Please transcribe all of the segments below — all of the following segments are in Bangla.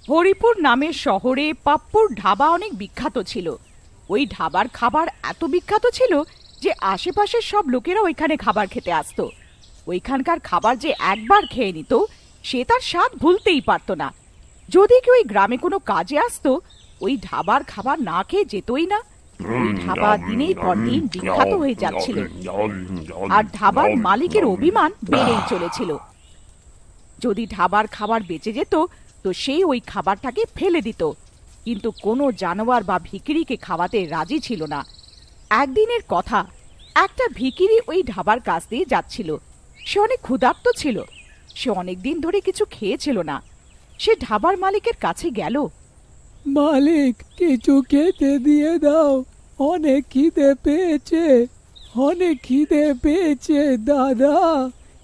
হরিপুর নামের শহরে পাপ্পুর ধাবা অনেক বিখ্যাত ছিল। ওই ধাবার খাবার এত বিখ্যাত ছিল যে আশেপাশের সব লোকেরা ওইখানে খাবার খেতে আসতো। ওইখানকার খাবার যে একবার খেয়ে নিত সে তার স্বাদ ভুলতেই পারত না। যদি কেউ ওই গ্রামে কোনো কাজে আসতো ওই ধাবার খাবার না খেয়ে যেতই না। ওই ধাবা দিনের পর দিন বিখ্যাত হয়ে যাচ্ছিল আর ধাবার মালিকের অভিমান বেড়েই চলেছিল। যদি ধাবার খাবার বেঁচে যেত তো সেই ওই খাবারটাকে ফেলে দিত, কিন্তু কোনো জানোয়ার বা ভিখিরিকে খাওয়াতে রাজি ছিল না। একদিনের কথা, একটা ভিখিরি ওই ধাবার কাছ দিয়ে যাচ্ছিল। সে অনেক ক্ষুধার্ত ছিল, সে অনেক দিন ধরে কিছু খেয়েছিল না। সে ধাবার মালিকের কাছে গেল। মালিক, কিছু খেতে দিয়ে দাও, অনেক খিদে পেয়েছে, অনেক খিদে পেয়েছে দাদা,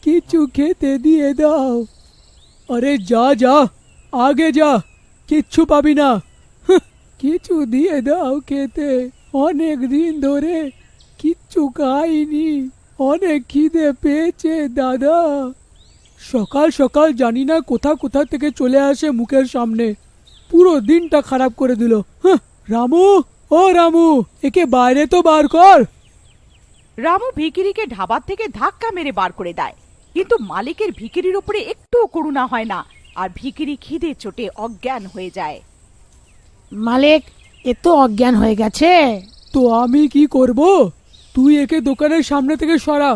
কিছু খেতে দিয়ে দাও। আরে যা যা, আগে যা, কিচ্ছু পাবি না। কিছু দিয়ে দাও খেতে, অনেক দিন ধরে কিচ্ছু খাইনি, অনেক খিদে পেয়েছে দাদা। সকাল সকাল জানি না কোথা কোথা থেকে চলে আসে মুখের সামনে, পুরো দিনটা খারাপ করে দিল। রামু, ও রামু, একে বাইরে তো বার কর। রামু ভিখিরিকে ধাবার থেকে ধাক্কা মেরে বার করে দেয়, কিন্তু মালিকের ভিখিরির উপরে একটুও করুণা হয় না আর ভিখিরি খিদে চোটে অজ্ঞান হয়ে যায়। মালিক, এ তো অজ্ঞান হয়ে গেছে। তো আমি কি করব? তুই একে দোকানের সামনে থেকে সরা,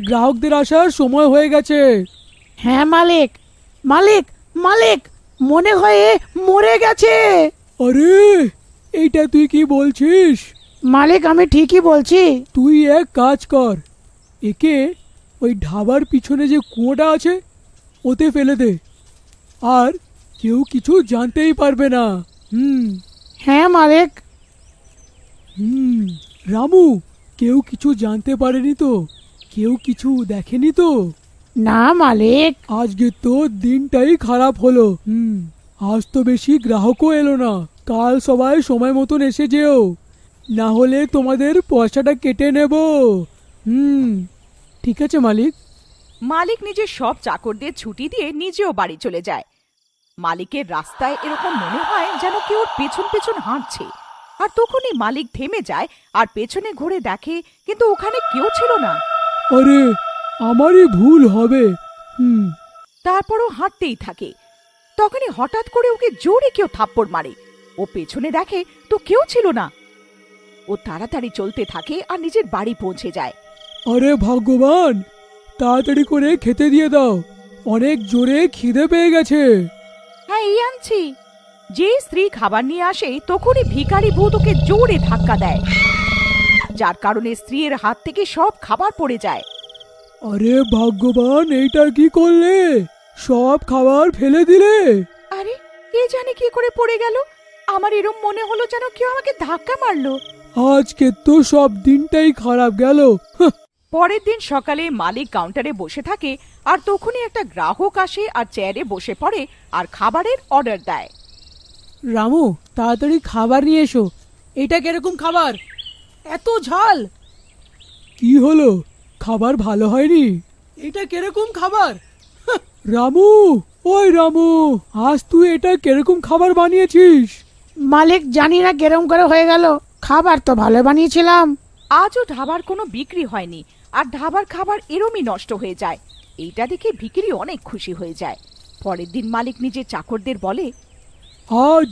গ্রাহকদের আসার সময় হয়ে গেছে। হ্যাঁ মালিক, মালিক, মালিক, মনে হয় এ মরে গেছে। আরে, এইটা তুই কি বলছিস? মালিক, আমি ঠিকই বলছি। তুই এক কাজ কর, একে ওই ধাবার পিছনে যে কুয়োটা আছে ওতে ফেলে দে, আর কেউ কিছু জানতেই পারবে না। হ্যাঁ মালিক। রামু, কেউ কিছু জানতে পারেনি তো? কেউ কিছু দেখেনি তো? না মালিক। আজকে তো দিনটাই খারাপ হলো। আজ তো বেশি গ্রাহকও এলো না। কাল সবাই সময় মতন এসে যেও, না হলে তোমাদের পয়সাটা কেটে নেব। ঠিক আছে মালিক। মালিক নিজের সব চাকরদের ছুটি দিয়ে নিজেও বাড়ি চলে যায়। মালিকের রাস্তায় এরকম মনে হয় যেন কেউ ওর পেছন পেছন হাঁটছে, আর তখনই মালিক থেমে যায় আর পেছনে ঘুরে দেখে কিন্তু ওখানে কেউ ছিল না। আরে, আমারই ভুল হবে। তারপরও হাঁটতেই থাকে। তখনই হঠাৎ করে ওকে জোরে কেউ থাপ্পড় মারে। ও পেছনে দেখে তো কেউ ছিল না। ও তাড়াতাড়ি চলতে থাকে আর নিজের বাড়ি পৌঁছে যায়। আরে ভগবান, তাড়াতাড়ি করে খেতে দিয়ে দাও, অনেক জোরে খিদে পেয়ে গেছে। হ্যাঁ, এই আনছি। যে স্ত্রী খাবার নিয়ে আসে তখনই ভিখারি ভূত ওকে জোরে ধাক্কা দেয়, যার কারণে স্ত্রীর হাত থেকে সব খাবার পড়ে যায়। আরে ভগবান, এইটা কি করলে? সব খাবার ফেলে দিলে? আরে, কে জানে কি করে পড়ে গেল। আমার এরম মনে হলো যেন কেউ আমাকে ধাক্কা মারলো। আজকে তো সব দিনটাই খারাপ গেল। পরের দিন সকালে মালিক কাউন্টারে বসে থাকে আর তখনই একটা গ্রাহক আসে আর চেয়ারে বসে পড়ে আর খাবারের অর্ডার দেয়। রামু, তাড়াতাড়ি খাবার নিয়ে এসো। এটা কিরকম খাবার? এত ঝাল। কি হলো, খাবার ভালো হয়নি? এটা কিরকম খাবার? রামু, ওই রামু, আজ তুই এটা কিরকম খাবার বানিয়েছিস? মালিক, জানি না কেরম করে হয়ে গেল, খাবার তো ভালো বানিয়েছিলাম। আজও ধাবার কোনো বিক্রি হয়নি আর ধাবার খাবার এরমই নষ্ট হয়ে যায়। এইটা দেখে ভিখিরি অনেক খুশি হয়ে যায়। পরের দিন মালিক নিজের চাকরদের বলে, আজ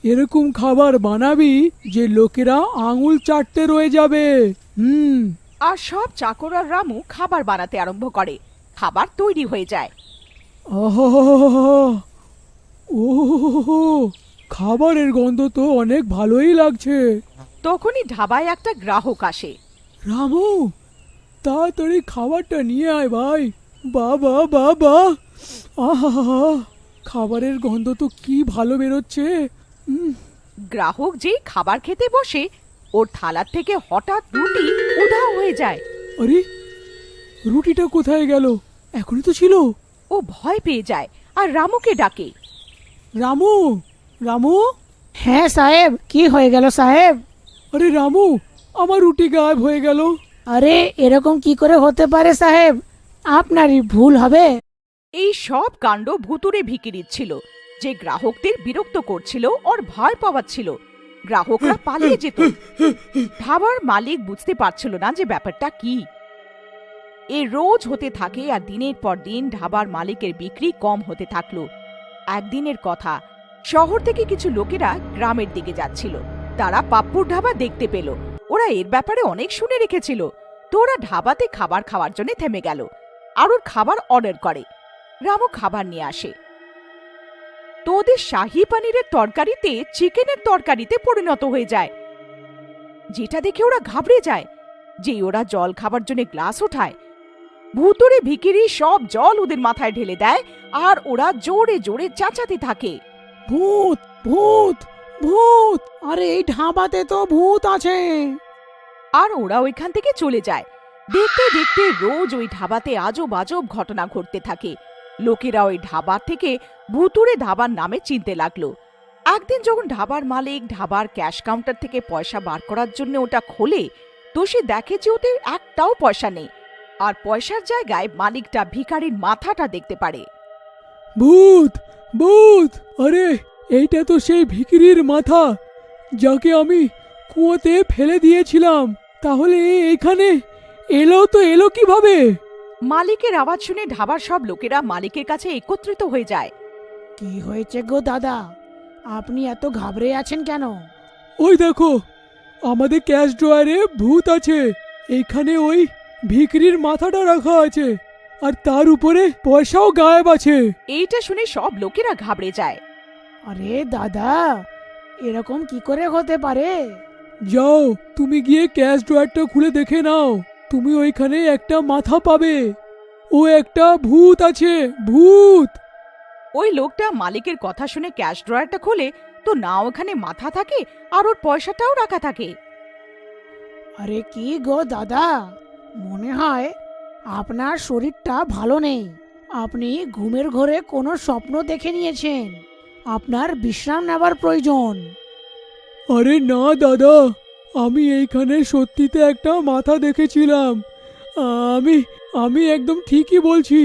এরকম খাবার বানাবি যে লোকেরা আঙুল চাটতে রয়ে যাবে। আর সব চাকর আর রামু খাবার বানাতে আরম্ভ করে। খাবার তৈরি হয়ে যায়। ও, খাবারের গন্ধ তো অনেক ভালোই লাগছে। তখনই ধাবায় একটা গ্রাহক আসে। রামু, তাড়াতাড়ি খাবারটা নিয়ে আয় ভাই। বাবা বাবা, আহা, খাবারের গন্ধ তো কি ভালো বেরোচ্ছে। গ্রাহক যেই খাবার খেতে বসে ওর থালার থেকে হঠাৎ রুটি উধাও হয়ে যায়। আরে, রুটিটা কোথায় গেল? এখনই তো ছিল। ও ভয় পেয়ে যায় আর রামুকে ডাকে। রামু, রামু। হ্যাঁ সাহেব, কি হয়ে গেল সাহেব? আরে রামু, আমার রুটি গায়েব হয়ে গেল। আরে, এরকম কি করে হতে পারে সাহেব? আপনারই ভুল হবে। এই সব কাণ্ড ভুতুড়ে ভিখিরির ছিল। যে গ্রাহকদের বিরক্ত করছিল ওর ভয় পাওয়াচ্ছিল। গ্রাহকরা পালিয়ে যেত। ধাবার মালিক বুঝতে পারছিল না যে ব্যাপারটা কি। এ রোজ হতে থাকে আর দিনের পর দিন ধাবার মালিকের বিক্রি কম হতে থাকলো। একদিনের কথা, শহর থেকে কিছু লোকেরা গ্রামের দিকে যাচ্ছিল। তারা পাপ্পুর ধাবা দেখতে পেল। ওরা এর ব্যাপারে অনেক শুনে রেখেছিল, তো ওরা ধাবাতে খাবার খাওয়ার জন্য থেমে গেল আর ওর খাবার অর্ডার করে। রামু খাবার নিয়ে আসে, তো ওদের শাহী পানিরের তরকারিতে চিকেনের তরকারিতে পরিণত হয়ে যায়, যেটা দেখে ওরা ঘাবড়ে যায়। যেই ওরা জল খাবার জন্য গ্লাস ওঠায়, ভুতুড়ে ভিখিরি সব জল ওদের মাথায় ঢেলে দেয় আর ওরা জোরে জোরে চেঁচাতে থাকে। ভূত ভূত ভূত, আরে এই ধাবাতে তো ভূত আছে। আর ওরা ওইখান থেকে চলে যায়। দেখতে দেখতে রোজ ওই ধাবাতে আজব আজব ঘটনা ঘটতে থাকে। লোকেরা ওই ধাবার থেকে ভুতুড়ে ধাবার নামে চিনতে লাগলো। একদিন যখন ধাবার মালিক ধাবার ক্যাশ কাউন্টার থেকে পয়সা বার করার জন্য ওটা খোলে, তো সে দেখে যে ওতে একটাও পয়সা নেই, আর পয়সার জায়গায় মালিকটা ভিখারির মাথাটা দেখতে পারে। ভূত ভূত, আরে এইটা তো সেই ভিখিরির মাথা যাকে আমি কুয়োতে ফেলে দিয়েছিলাম। তাহলে এখানে এলো কিভাবে? মালিকের আওয়াজ শুনে ধাবার সব লোকেরা মালিকের কাছে একত্রিত হয়ে যায়। কি হয়েছে গো দাদা, আপনি এত ঘাবড়ে আছেন কেন? ওই দেখো, আমাদের ক্যাশ ড্রয়ারে ভূত আছে। এখানে ওই ভিখিরির মাথাটা রাখা আছে, আর তার উপরে পয়সাও গায়েব আছে। এইটা শুনে সব লোকেরা ঘাবড়ে যায়। আরে দাদা, এরকম কি করে হতে পারে? যাও, তুমি গিয়ে ক্যাশ ড্রয়ারটা খুলে দেখে নাও। তুমি ওইখানে একটা মাথা পাবে। ও একটা ভূত আছে, ভূত। ওই লোকটা মালিকের কথা শুনে ক্যাশ ড্রয়ারটা খোলে, তো না ওখানে মাথা থাকে আর ওর পয়সাটাও রাখা থাকে। আরে কি গো দাদা, মনে হয় আপনার শরীরটা ভালো নেই। আপনি ঘুমের ঘোরে কোনো স্বপ্ন দেখে নিয়েছেন। আপনার বিশ্রাম নেবার প্রয়োজন। আরে না দাদা, আমি এইখানে সত্যিতে একটা মাথা দেখেছিলাম। আমি আমি একদম ঠিকই বলছি।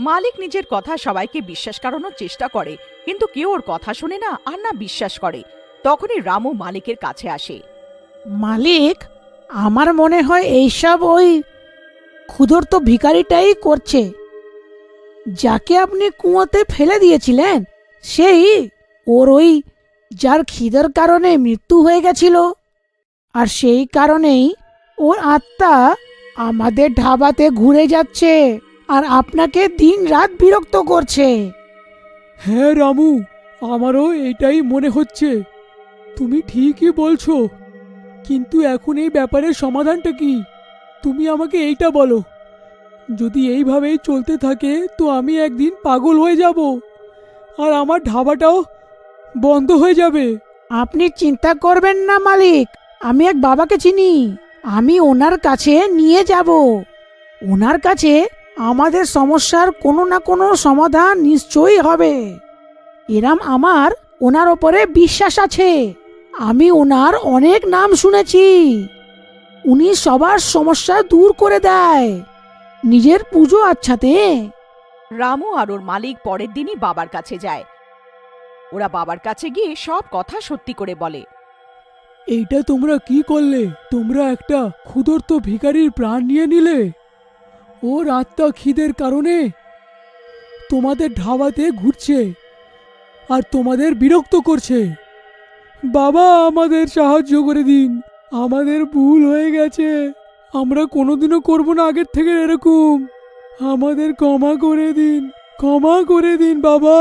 মালিক নিজের কথা সবাইকে বিশ্বাস করানোর চেষ্টা করে, কিন্তু কেউ ওর কথা শোনে না আর না বিশ্বাস করে। তখনই রামু মালিকের কাছে আসে। মালিক, আমার মনে হয় এইসব ওই ক্ষুধার্ত ভিখারিটাই করছে। যাকে আপনি কুয়োতে ফেলে দিয়েছিলেন সেই ওর ওই যার খিদের কারণে মৃত্যু হয়ে গেছিল, আর সেই কারণেই ওর আত্মা আমাদের ধাবাতে ঘুরে যাচ্ছে আর আপনাকে দিন রাত বিরক্ত করছে। হ্যাঁ রামু, আমারও এটাই মনে হচ্ছে। তুমি ঠিকই বলছো, কিন্তু এখন এই ব্যাপারের সমাধানটা কি? তুমি আমাকে এইটা বলো। যদি এইভাবেই চলতে থাকে তো আমি একদিন পাগল হয়ে যাব, আর আমার ধাবাটাও বন্ধ হয়ে যাবে। আপনি চিন্তা করবেন না মালিক, আমি এক বাবাকে চিনি। আমি ওনার কাছে নিয়ে যাব। ওনার কাছে আমাদের সমস্যার কোনো না কোনো সমাধান নিশ্চয়ই হবে। এরম আমার ওনার ওপরে বিশ্বাস আছে। আমি ওনার অনেক নাম শুনেছি। উনি সবার সমস্যা দূর করে দেয় নিজের পুজো আচ্ছাতে। রামু আর ওর মালিক পরের দিনই বাবার কাছে যায়। ওরা বাবার কাছে গিয়ে সব কথা সত্যি করে বলে। এইটা তোমরা কি করলে? তোমরা একটা ক্ষুধার্ত ভিখারির প্রাণ নিয়ে নিলে। ওর আত্মা খিদের কারণে তোমাদের ধাবাতে ঘুরছে আর তোমাদের বিরক্ত করছে। বাবা, আমাদের সাহায্য করে দিন। আমাদের ভুল হয়ে গেছে। আমরা কোনোদিনও করব না আগের থেকে এরকম। আমাদের ক্ষমা করে দিন, ক্ষমা করে দিন বাবা।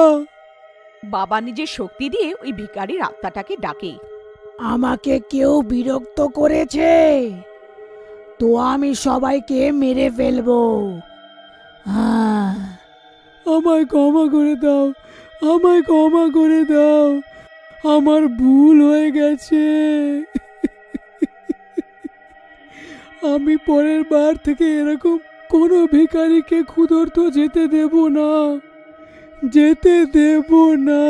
বাবা নিজের শক্তি দিয়ে ওই ভিখারির আত্মাটাকে ডাকে। আমাকে কেউ বিরক্ত করেছে তো আমি সবাইকে মেরে ফেলবো। হ্যাঁ, আমায় ক্ষমা করে দাও, আমায় ক্ষমা করে দাও। আমার ভুল হয়ে গেছে। আমি পরের বার থেকে এরকম কোনো ভিখারিকে ক্ষুধার্ত যেতে দেব না, যেতে দেব না।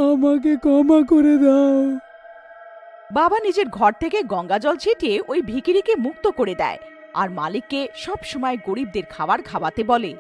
আমাকে ক্ষমা করে দাও। বাবা নিজের ঘর থেকে গঙ্গা জল ছিটিয়ে ওই ভিখিরিকে মুক্ত করে দেয় আর মালিককে সব সময় গরিবদের খাবার খাওয়াতে বলে।